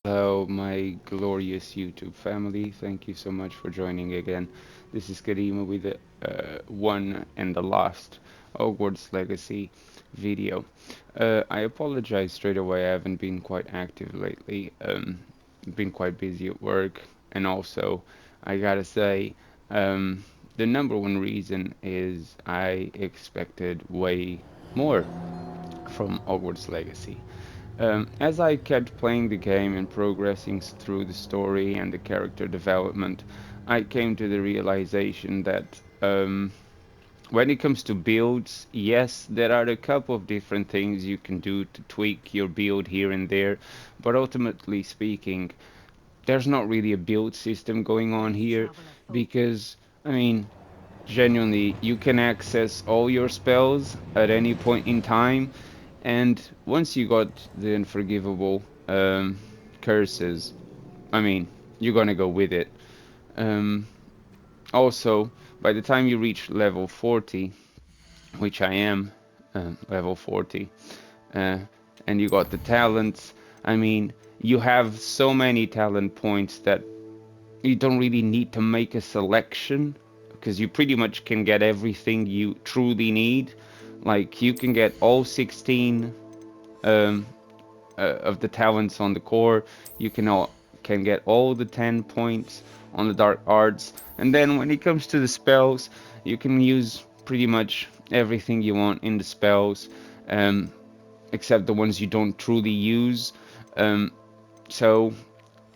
Hello, my glorious YouTube family. Thank you so much for joining again. This is Karima with the one and the last Hogwarts Legacy video. I apologize straight away. I haven't been quite active lately. Been quite busy at work, and also I gotta say, the number one reason is I expected way more from Hogwarts Legacy. As I kept playing the game and progressing through the story and the character development, I came to the realization that when it comes to builds, yes, there are a couple of different things you can do to tweak your build here and there, but ultimately speaking, there's not really a build system going on here because, I mean, genuinely, you can access all your spells at any point in time, and once you got the unforgivable curses, I mean, you're gonna go with it. Um, Also, by the time you reach level 40, which I am, level 40, uh, and you got the talents, I mean, you have so many talent points that you don't really need to make a selection because you pretty much can get everything you truly need. Like you can get all 16 um, of the talents on the core. You can get all the 10 points on the dark arts, and then when it comes to the spells, you can use pretty much everything you want in the spells, um, except the ones you don't truly use. Um, so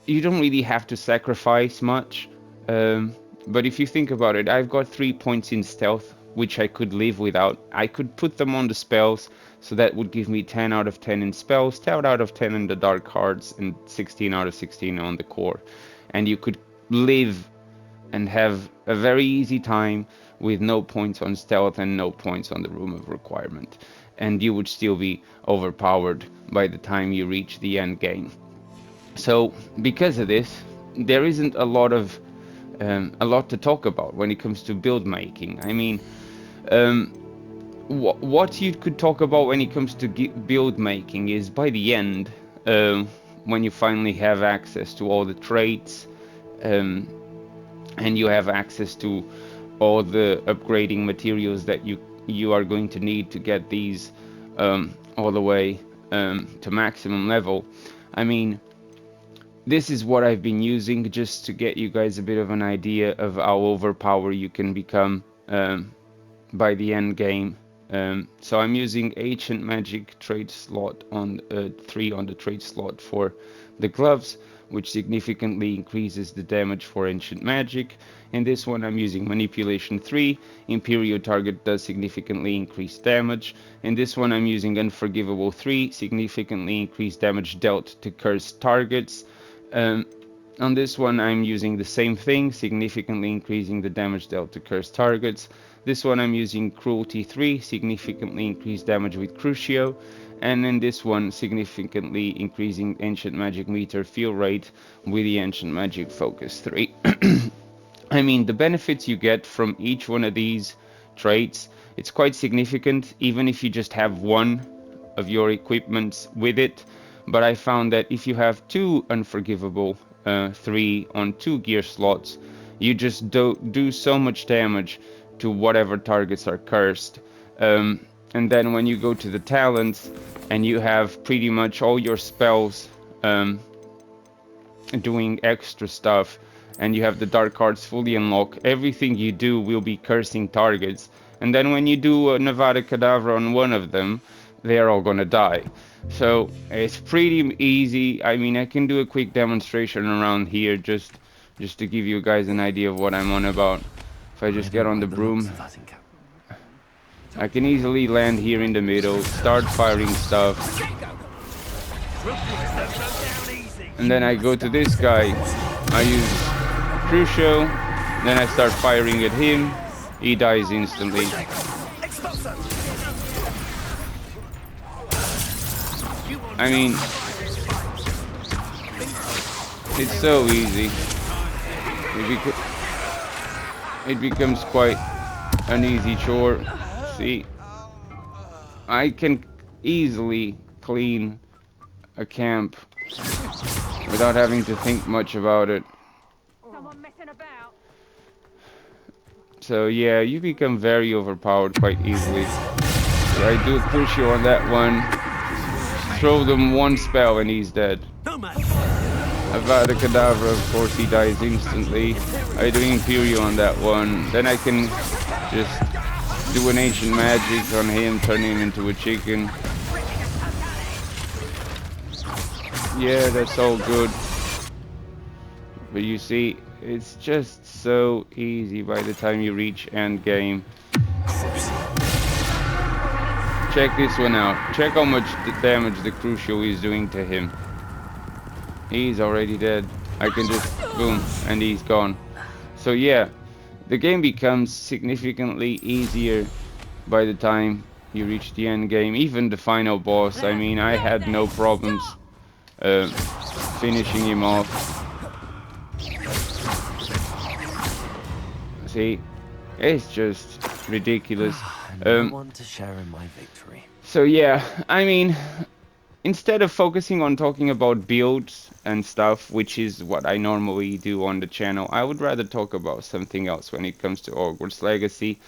you don't really have to sacrifice much. Um, but if you think about it, I've got 3 points in stealth, which I could live without. I could put them on the spells, so that would give me 10 out of 10 in spells, 10 out of 10 in the dark cards, and 16 out of 16 on the core. And you could live and have a very easy time with no points on stealth and no points on the room of requirement. And you would still be overpowered by the time you reach the end game. So because of this, there isn't a lot to talk about when it comes to build making. I mean, um, what you could talk about when it comes to build making is by the end, when you finally have access to all the traits, um, and you have access to all the upgrading materials that you are going to need to get these all the way to maximum level. I mean, this is what I've been using just to get you guys a bit of an idea of how overpowered you can become by the end game. So I'm using Ancient Magic trade slot on 3 on the trade slot for the gloves, which significantly increases the damage for Ancient Magic. In this one I'm using Manipulation 3, Imperial target does significantly increase damage. In this one I'm using Unforgivable 3, significantly increased damage dealt to cursed targets. On this one I'm using the same thing, significantly increasing the damage dealt to cursed targets. This one I'm using Cruelty 3, significantly increased damage with Crucio. And in this one, significantly increasing Ancient Magic meter feel rate with the Ancient Magic Focus 3. I mean, the benefits you get from each one of these traits, it's quite significant, even if you just have one of your equipments with it. But I found that if you have 2 Unforgivable 3 on 2 gear slots, you just do so much damage to whatever targets are cursed. And then when you go to the talents and you have pretty much all your spells doing extra stuff, and you have the dark cards fully unlocked, everything you do will be cursing targets. And then when you do a Nevada Cadaver on one of them, they're all gonna die. So it's pretty easy. I mean, I can do a quick demonstration around here just to give you guys an idea of what I'm on about. If I just get on the broom, I can easily land here in the middle, start firing stuff, and then I go to this guy. I use Crucio, then I start firing at him. He dies instantly. I mean, it's so easy. It becomes quite an easy chore. See, I can easily clean a camp without having to think much about it. Someone messing about. So yeah, you become very overpowered quite easily. So I do Crucio on that one. Throw them one spell and he's dead. Avada Kedavra, of course he dies instantly. I do Imperio on that one. Then I can just do an ancient magic on him, turn him into a chicken. Yeah, that's all good. But you see, it's just so easy by the time you reach end game. Check this one out. Check how much damage the Crucio is doing to him. He's already dead. I can just boom and he's gone. So yeah, the game becomes significantly easier by the time you reach the end game. Even the final boss, I mean, I had no problems finishing him off. See, it's just ridiculous. No one to share in my victory. So yeah, I mean, instead of focusing on talking about builds and stuff, which is what I normally do on the channel, I would rather talk about something else when it comes to Hogwarts Legacy,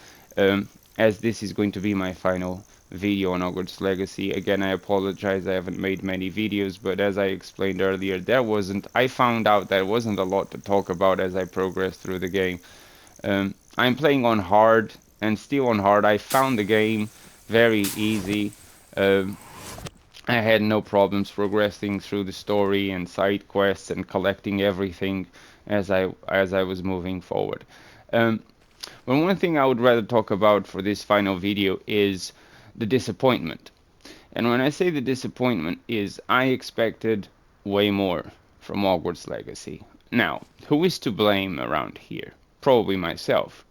as this is going to be my final video on Hogwarts Legacy. Again, I apologize, I haven't made many videos, but as I explained earlier, I found out there wasn't a lot to talk about as I progressed through the game. I'm playing on hard, and still on hard. I found the game very easy. I had no problems progressing through the story and side quests and collecting everything as I was moving forward. But one thing I would rather talk about for this final video is the disappointment. And when I say the disappointment is I expected way more from Hogwarts Legacy. Now, who is to blame around here? Probably myself,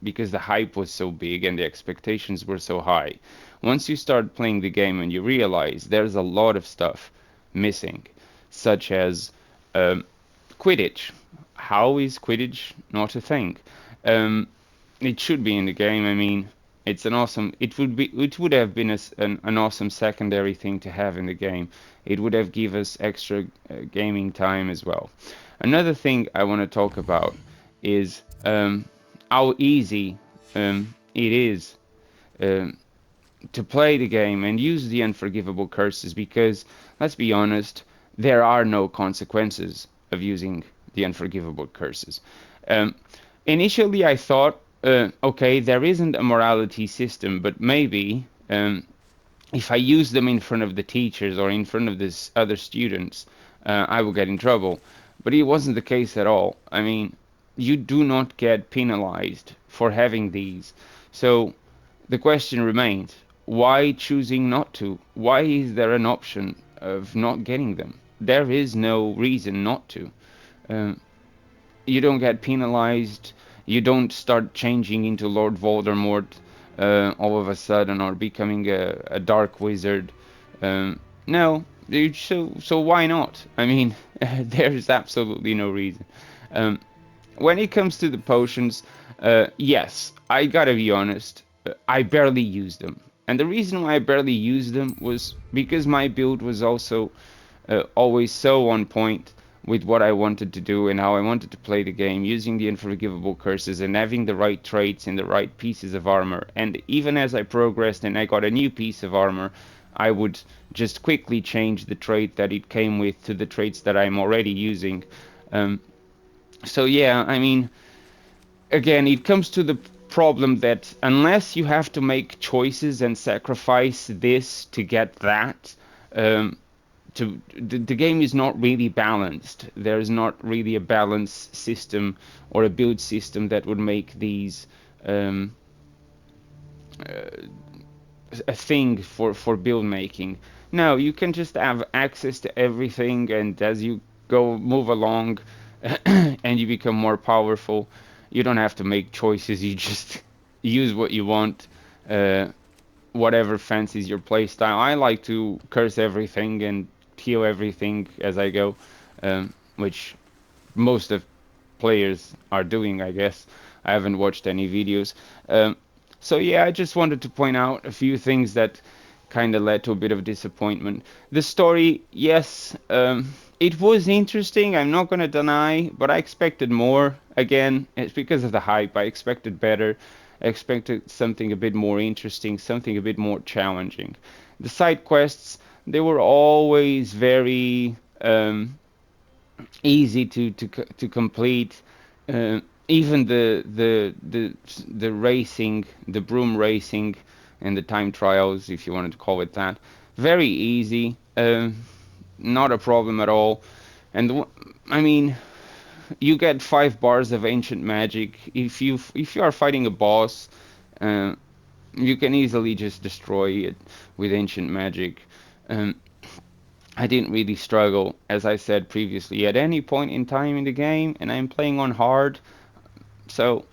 because the hype was so big and the expectations were so high. Once you start playing the game and you realize there's a lot of stuff missing, such as Quidditch. How is Quidditch not a thing? It should be in the game. I mean, it's an awesome. It would have been an awesome secondary thing to have in the game. It would have given us extra gaming time as well. Another thing I want to talk about is how easy it is to play the game and use the unforgivable curses, because let's be honest, there are no consequences of using the unforgivable curses. Initially I thought, okay, there isn't a morality system, but maybe if I use them in front of the teachers or in front of this other students, I will get in trouble. But it wasn't the case at all. I mean, you do not get penalized for having these. So the question remains, why choosing not to? Why is there an option of not getting them? There is no reason not to. You don't get penalized. You don't start changing into Lord Voldemort all of a sudden, or becoming a dark wizard. No, so why not? I mean, there's absolutely no reason. When it comes to the potions, yes, I gotta be honest, I barely use them. And the reason why I barely used them was because my build was also always so on point with what I wanted to do and how I wanted to play the game, using the unforgivable curses and having the right traits and the right pieces of armor. And even as I progressed and I got a new piece of armor, I would just quickly change the trait that it came with to the traits that I'm already using. So yeah, I mean, again, it comes to the problem that unless you have to make choices and sacrifice this to get that, the game is not really balanced. There is not really a balance system or a build system that would make these a thing for build making. No, you can just have access to everything, and as you move along and you become more powerful, you don't have to make choices. You just use what you want, whatever fancies your playstyle. I like to curse everything and heal everything as I go, which most of players are doing, I guess. I haven't watched any videos. So yeah, I just wanted to point out a few things that kind of led to a bit of disappointment. The story, yes, it was interesting, I'm not gonna deny, but I expected more. Again, it's because of the hype. I expected better. I expected something a bit more interesting, something a bit more challenging. The side quests, they were always very easy to complete. Uh, Even the racing, the broom racing, and the time trials, if you wanted to call it that, very easy. Not a problem at all. And I mean, you get 5 bars of ancient magic. If you are fighting a boss, uh, you can easily just destroy it with ancient magic. Um, I didn't really struggle, as I said previously, at any point in time in the game, and I'm playing on hard. So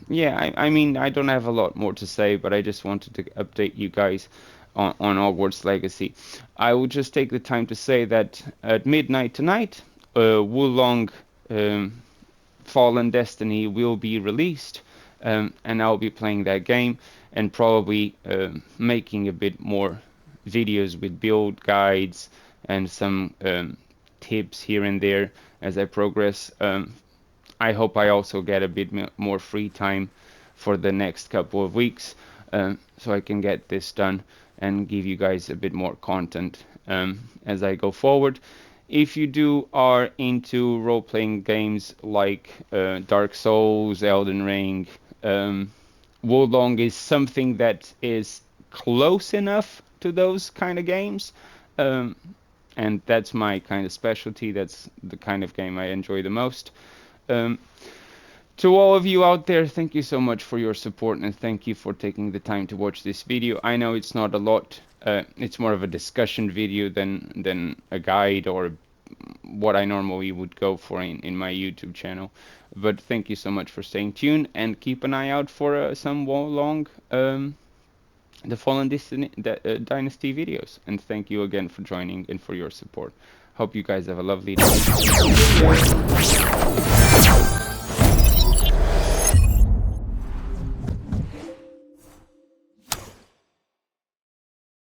yeah, I mean, I don't have a lot more to say, but I just wanted to update you guys on Hogwarts Legacy. I will just take the time to say that at midnight tonight, Wulong um, Fallen Destiny will be released, and I'll be playing that game and probably making a bit more videos with build guides and some tips here and there as I progress. I hope I also get a bit more free time for the next couple of weeks, so I can get this done and give you guys a bit more content as I go forward. If you are into role-playing games like Dark Souls, Elden Ring, Wulong is something that is close enough to those kind of games. Um, and that's my kind of specialty. That's the kind of game I enjoy the most. Um, to all of you out there, thank you so much for your support and thank you for taking the time to watch this video. I know it's not a lot. It's more of a discussion video than a guide or what I normally would go for in my YouTube channel. But thank you so much for staying tuned and keep an eye out for some long the Fallen Dynasty videos. And thank you again for joining and for your support. Hope you guys have a lovely day.